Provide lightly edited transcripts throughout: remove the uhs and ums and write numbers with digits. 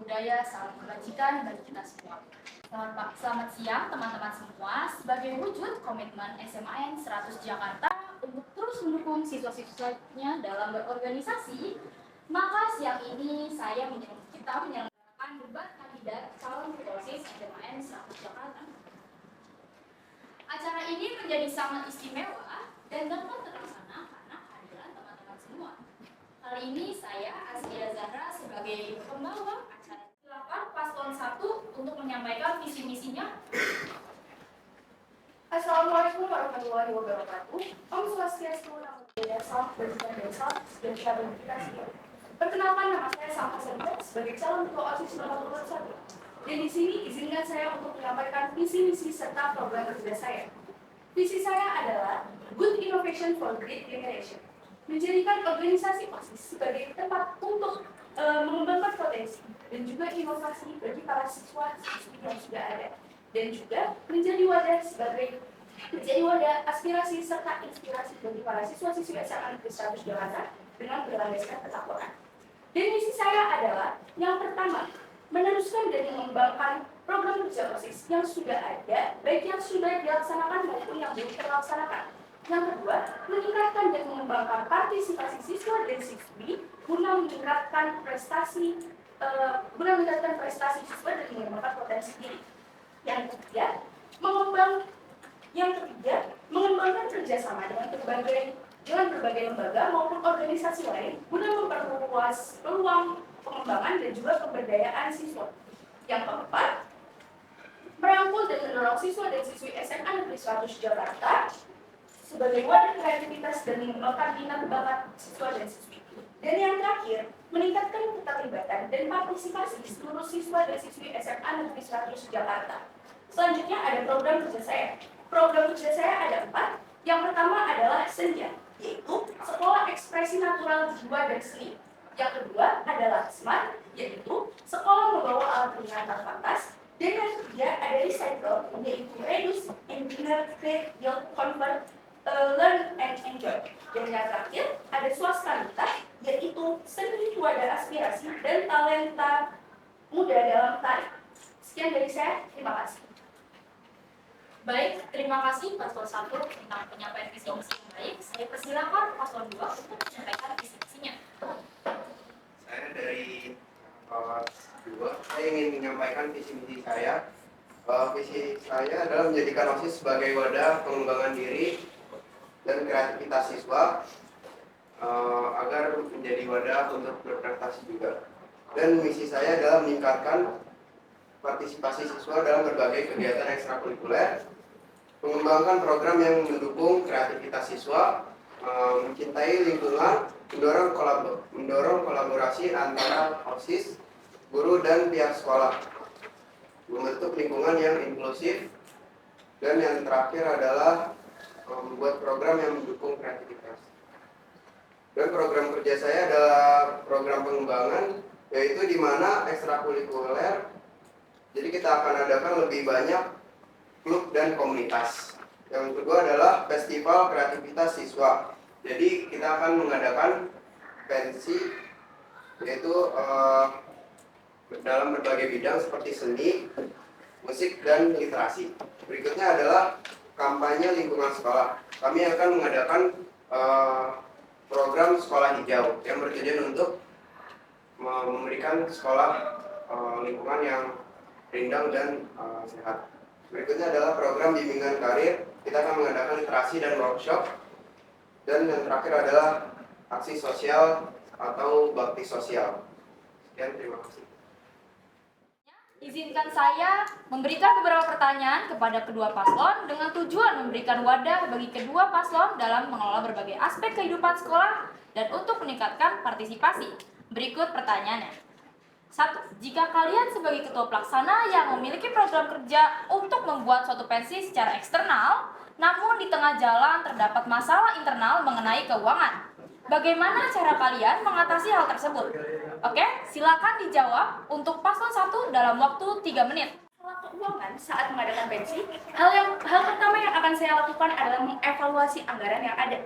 budaya, salam kebajikan bagi kita semua. Selamat siang teman-teman semua. Sebagai wujud komitmen SMAN 100 Jakarta untuk terus mendukung siswa-siswanya dalam berorganisasi, maka siang ini kita menyelenggarakan debat kandidat calon ketua OSIS SMAN 100 Jakarta. Acara ini menjadi sangat istimewa dan dapat terlaksana karena kehadiran teman-teman semua. Kali ini saya, Askia Zahra, sebagai pembawa acara. Silakan paslon 1 untuk menyampaikan visi misinya. Assalamualaikum warahmatullahi wabarakatuh. Om Swastiastu, Namo Buddhaya, Salam Kebajikan dan Salam Sejahtera bagi kita semua. Perkenalkan, nama saya Salma Senta sebagai calon ketua OSIS nomor 1. Dan di sini izinkan saya untuk menyampaikan visi misi serta program kerja saya. Visi saya adalah Good Innovation for Great Generation. Menjadikan organisasi OSIS sebagai tempat untuk mengembangkan potensi dan juga inovasi bagi para siswa-siswi yang sudah ada, dan juga menjadi wadah aspirasi serta inspirasi bagi para siswa-siswi SMA Negeri 100 Jakarta dengan berlandaskan ketakwaan. Dan misi saya adalah yang pertama, meneruskan dan mengembangkan program kerja OSIS yang sudah ada, baik yang sudah dilaksanakan maupun yang belum terlaksanakan. Yang kedua, meningkatkan dan mengembangkan partisipasi siswa dan siswi guna meningkatkan prestasi siswa dan mengembangkan potensi diri. Yang ketiga, mengembangkan kerjasama dengan berbagai lembaga maupun organisasi lain guna memperluas peluang pengembangan dan juga pemberdayaan siswa. Yang keempat, merangkul dan mendorong siswa dan siswi SMA Negeri 100 Jakarta sebagai wadah kreativitas dan mengembangkan minat bakat siswa dan siswi. Dan yang terakhir, meningkatkan keterlibatan dan partisipasi seluruh siswa dan siswi SMA Negeri 100 Jakarta. Selanjutnya ada program kerja saya. Program kerja saya ada 4. Yang pertama adalah Senja, yaitu Sekolah Ekspresi Natural Jiwa dan Seni. Yang kedua adalah Smart, yaitu Sekolah Membawa Alat Peringatan Pantas. Dan yang ketiga ada Recycle, yaitu Reduce, Engineer, Create, Build, Convert, Learn and Enjoy. Dan yang terakhir ada Swastalita, yaitu Seni Wadah Aspirasi dan Talenta Muda dalam Tari. Sekian dari saya, terima kasih. Baik, terima kasih paslon 1 tentang penyampaian visi misi yang baik. Saya persilakan paslon 2 untuk menyampaikan visi misinya. Saya dari paslon 2, saya ingin menyampaikan visi misi saya. Visi saya adalah menjadikan OSIS sebagai wadah pengembangan diri dan kreativitas siswa agar menjadi wadah untuk berprestasi juga. Dan misi saya adalah meningkatkan partisipasi siswa dalam berbagai kegiatan ekstrakurikuler, mengembangkan program yang mendukung kreativitas siswa, mencintai lingkungan, mendorong kolaborasi antara OSIS, guru dan pihak sekolah, membentuk lingkungan yang inklusif, dan yang terakhir adalah membuat program yang mendukung kreativitas. Dan program kerja saya adalah program pengembangan, yaitu di mana ekstrakurikuler. Jadi kita akan adakan lebih banyak klub dan komunitas. Yang kedua adalah festival kreativitas siswa. Jadi kita akan mengadakan pensi, yaitu dalam berbagai bidang seperti seni, musik, dan literasi. Berikutnya adalah kampanye lingkungan sekolah. Kami akan mengadakan program sekolah hijau yang bertujuan untuk memberikan sekolah lingkungan yang rindang dan sehat. Berikutnya adalah program bimbingan karir. Kita akan mengadakan literasi dan workshop. Dan yang terakhir adalah aksi sosial atau bakti sosial. Sekian, terima kasih. Izinkan saya memberikan beberapa pertanyaan kepada kedua paslon dengan tujuan memberikan wadah bagi kedua paslon dalam mengelola berbagai aspek kehidupan sekolah dan untuk meningkatkan partisipasi. Berikut pertanyaannya. 1. Jika kalian sebagai ketua pelaksana yang memiliki program kerja untuk membuat suatu pensi secara eksternal, namun di tengah jalan terdapat masalah internal mengenai keuangan, bagaimana cara kalian mengatasi hal tersebut? Oke, silakan dijawab untuk paslon 1 dalam waktu 3 menit. Masalah keuangan saat mengadakan pensi, hal pertama yang akan saya lakukan adalah mengevaluasi anggaran yang ada.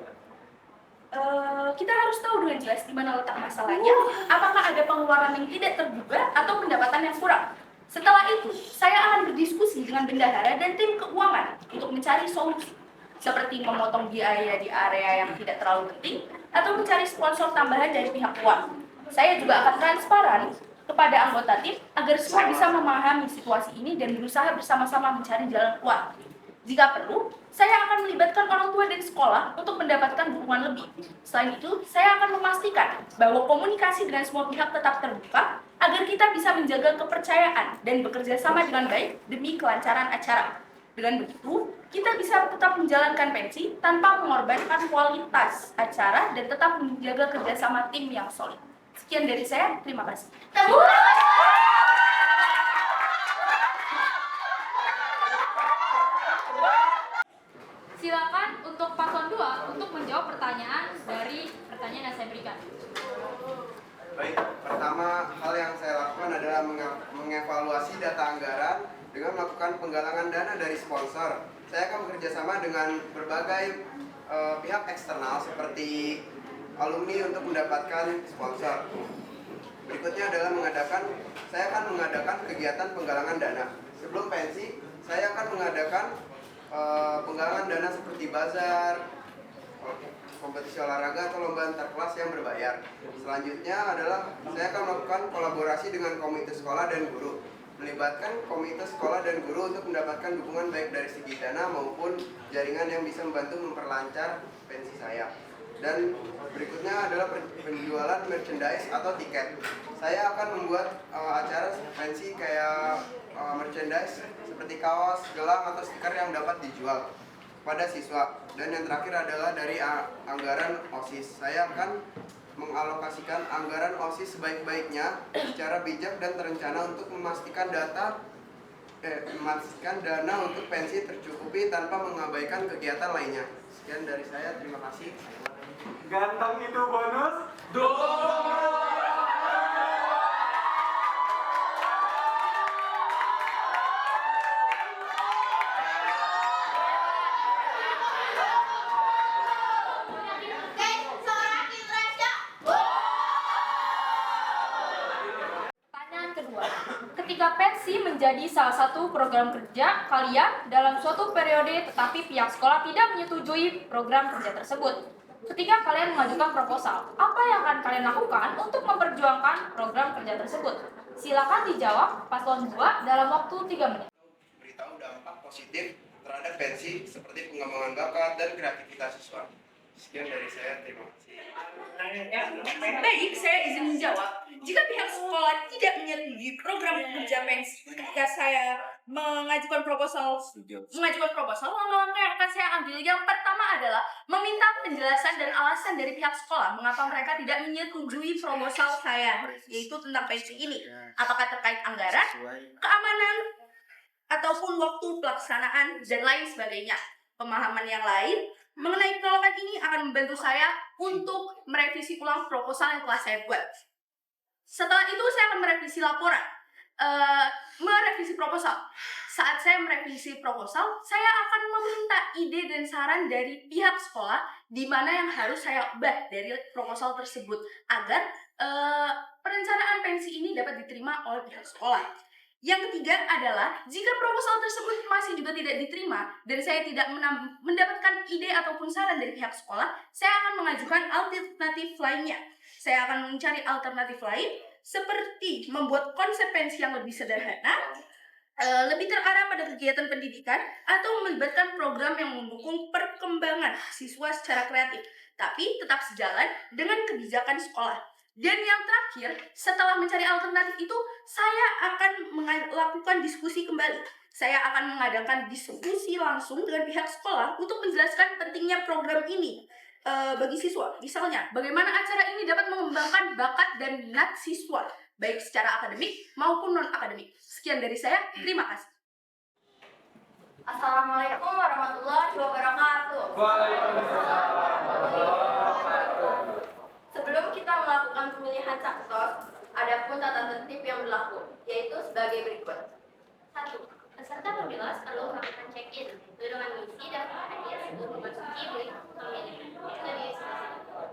kita harus tahu dengan jelas di mana letak masalahnya, apakah ada pengeluaran yang tidak terduga atau pendapatan yang kurang. Setelah itu, saya akan berdiskusi dengan bendahara dan tim keuangan untuk mencari solusi, seperti memotong biaya di area yang tidak terlalu penting atau mencari sponsor tambahan dari pihak keuangan. Saya juga akan transparan kepada anggota tim agar semua bisa memahami situasi ini dan berusaha bersama-sama mencari jalan keluar. Jika perlu, saya akan melibatkan orang tua dan sekolah untuk mendapatkan dukungan lebih. Selain itu, saya akan memastikan bahwa komunikasi dengan semua pihak tetap terbuka agar kita bisa menjaga kepercayaan dan bekerja sama dengan baik demi kelancaran acara. Dengan begitu, kita bisa tetap menjalankan pensi tanpa mengorbankan kualitas acara dan tetap menjaga kerjasama tim yang solid. Sekian dari saya, terima kasih. Silakan untuk paslon 2 untuk menjawab pertanyaan dari pertanyaan yang saya berikan. Baik, pertama hal yang saya lakukan adalah mengevaluasi data anggaran dengan melakukan penggalangan dana dari sponsor. Saya akan bekerja sama dengan berbagai pihak eksternal seperti alumni untuk mendapatkan sponsor. Berikutnya adalah saya akan mengadakan kegiatan penggalangan dana. Sebelum pensi, saya akan mengadakan penggalangan dana seperti bazar, kompetisi olahraga atau lomba antar kelas yang berbayar. Selanjutnya adalah saya akan melakukan kolaborasi dengan komite sekolah dan guru, melibatkan komite sekolah dan guru untuk mendapatkan dukungan baik dari segi dana maupun jaringan yang bisa membantu memperlancar pensi saya. Dan berikutnya adalah penjualan merchandise atau tiket. Saya akan membuat acara pensi kayak merchandise seperti kaos, gelang, atau stiker yang dapat dijual pada siswa. Dan yang terakhir adalah dari anggaran OSIS. Saya akan mengalokasikan anggaran OSIS sebaik-baiknya secara bijak dan terencana untuk memastikan dana untuk pensi tercukupi tanpa mengabaikan kegiatan lainnya. Sekian dari saya, terima kasih. Ganteng itu bonus. Pertanyaan kedua, ketika pensi menjadi salah satu program kerja kalian dalam suatu periode tetapi pihak sekolah tidak menyetujui program kerja tersebut. Ketika kalian mengajukan proposal, apa yang akan kalian lakukan untuk memperjuangkan program kerja tersebut? Silakan dijawab paslon 2 dalam waktu 3 menit. Beritahu dampak positif terhadap pensi seperti pengembangan bakat dan kreativitas siswa. Sekian dari saya, terima kasih. Baik, saya izin menjawab. Jika pihak sekolah tidak menyetujui program kerja pensi ketika saya mengajukan proposal, langkah-langkah yang akan saya ambil yang pertama adalah meminta penjelasan dan alasan dari pihak sekolah mengapa mereka tidak menyetujui proposal saya, yaitu tentang pensi ini. Apakah terkait anggaran, keamanan, ataupun waktu pelaksanaan, dan lain sebagainya. Pemahaman yang lain mengenai penolakan ini akan membantu saya untuk merevisi ulang proposal yang telah saya buat. Setelah itu saya akan merevisi laporan, merevisi proposal. Saat saya merevisi proposal, saya akan meminta ide dan saran dari pihak sekolah di mana yang harus saya ubah dari proposal tersebut agar perencanaan pensi ini dapat diterima oleh pihak sekolah. Yang ketiga adalah jika proposal tersebut masih juga tidak diterima dan saya tidak mendapatkan ide ataupun saran dari pihak sekolah, saya akan mengajukan alternatif lainnya. Saya akan mencari alternatif lain seperti membuat konsep pensi yang lebih sederhana, lebih terarah pada kegiatan pendidikan, atau melibatkan program yang mendukung perkembangan siswa secara kreatif, tapi tetap sejalan dengan kebijakan sekolah. Dan yang terakhir, setelah mencari alternatif itu, saya akan melakukan diskusi kembali. Saya akan mengadakan diskusi langsung dengan pihak sekolah untuk menjelaskan pentingnya program ini bagi siswa. Misalnya, bagaimana acara ini dapat mengembangkan bakat dan minat siswa, baik secara akademik maupun non-akademik. Sekian dari saya, terima kasih. Assalamualaikum warahmatullahi wabarakatuh. Sebelum kita melakukan pemilihan caksos, ada pun tata tertib yang berlaku, yaitu sebagai berikut. 1. Peserta pemilas perlu melakukan check-in, itu dengan mengisi daftar hadir sebelum memasuki bilik pemilihan. Itu dari sisi.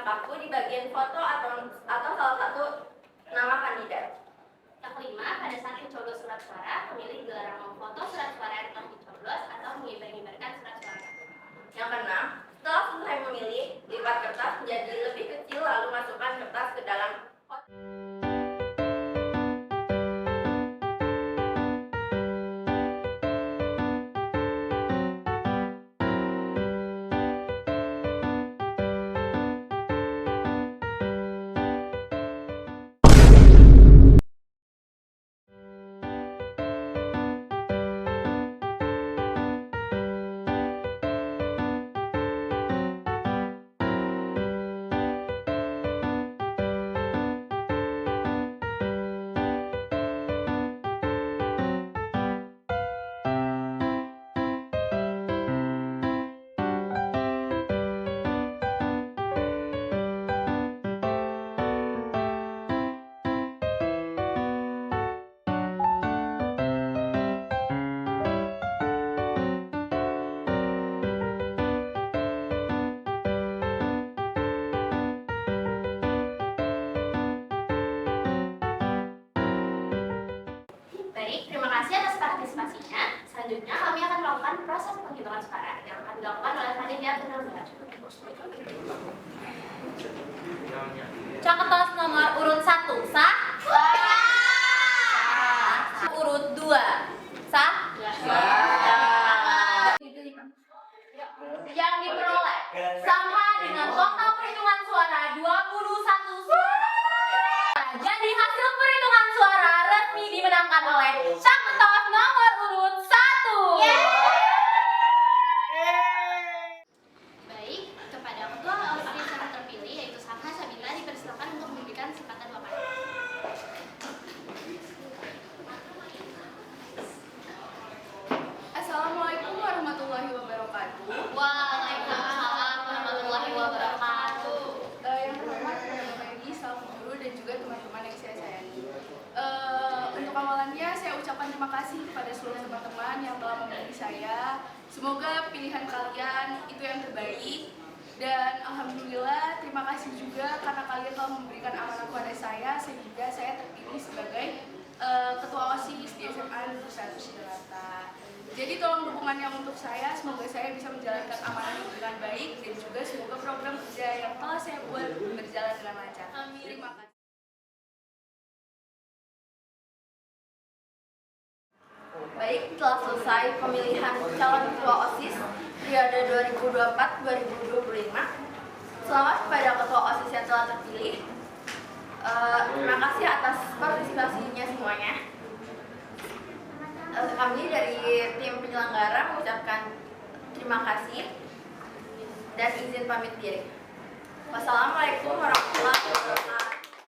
kaku di bagian foto atau salah satu nama kandidat. Yang kelima, pada saat mencoblos surat suara, pemilih dilarang memfoto surat suara yang telah dicoblos atau mengibar-ibarkan surat suara. Yang keenam, setelah selesai memilih, lipat kertas menjadi lebih kecil lalu masukkan kertas ke dalam kotak. Baik, terima kasih atas partisipasinya. Selanjutnya kami akan melakukan proses penghitungan suara yang akan dilakukan oleh panitia penyelenggara. Caketos nomor urut 1 sah? Urut 2 sah? Yang diperoleh sama dengan total perhitungan suara 21 suara. Jadi hasil perhitungan suara resmi dimenangkan oleh Caketos nomor urut 1. Baik, kepada ketua OSIS yang terpilih yaitu Safha Sabita dipersilakan untuk memberikan kesempatan Bapak. Assalamualaikum warahmatullahi wabarakatuh. Waalaikumsalam warahmatullahi wabarakatuh. Yang terhormat kepada Bapak Edi, salam guru dan juga teman-teman yang saya sayangi. Untuk awalannya saya ucapkan terima kasih kepada seluruh teman-teman yang telah memilih saya. Semoga pilihan kalian itu yang terbaik. Dan alhamdulillah terima kasih juga karena kalian telah memberikan amanah kepada saya sehingga saya terpilih sebagai ketua OSIS di SMA Negeri 1 Sidrata. Jadi tolong dukungannya untuk saya, semoga saya bisa menjalankan amanah dengan baik dan juga semoga program kerja yang telah saya buat berjalan dengan lancar. Terima kasih. Baik, telah selesai pemilihan calon ketua OSIS periode 2024-2025. Selamat kepada ketua OSIS yang telah terpilih. Terima kasih atas partisipasinya semuanya. Kami dari tim penyelenggara mengucapkan terima kasih dan izin pamit diri. Wassalamualaikum warahmatullahi wabarakatuh.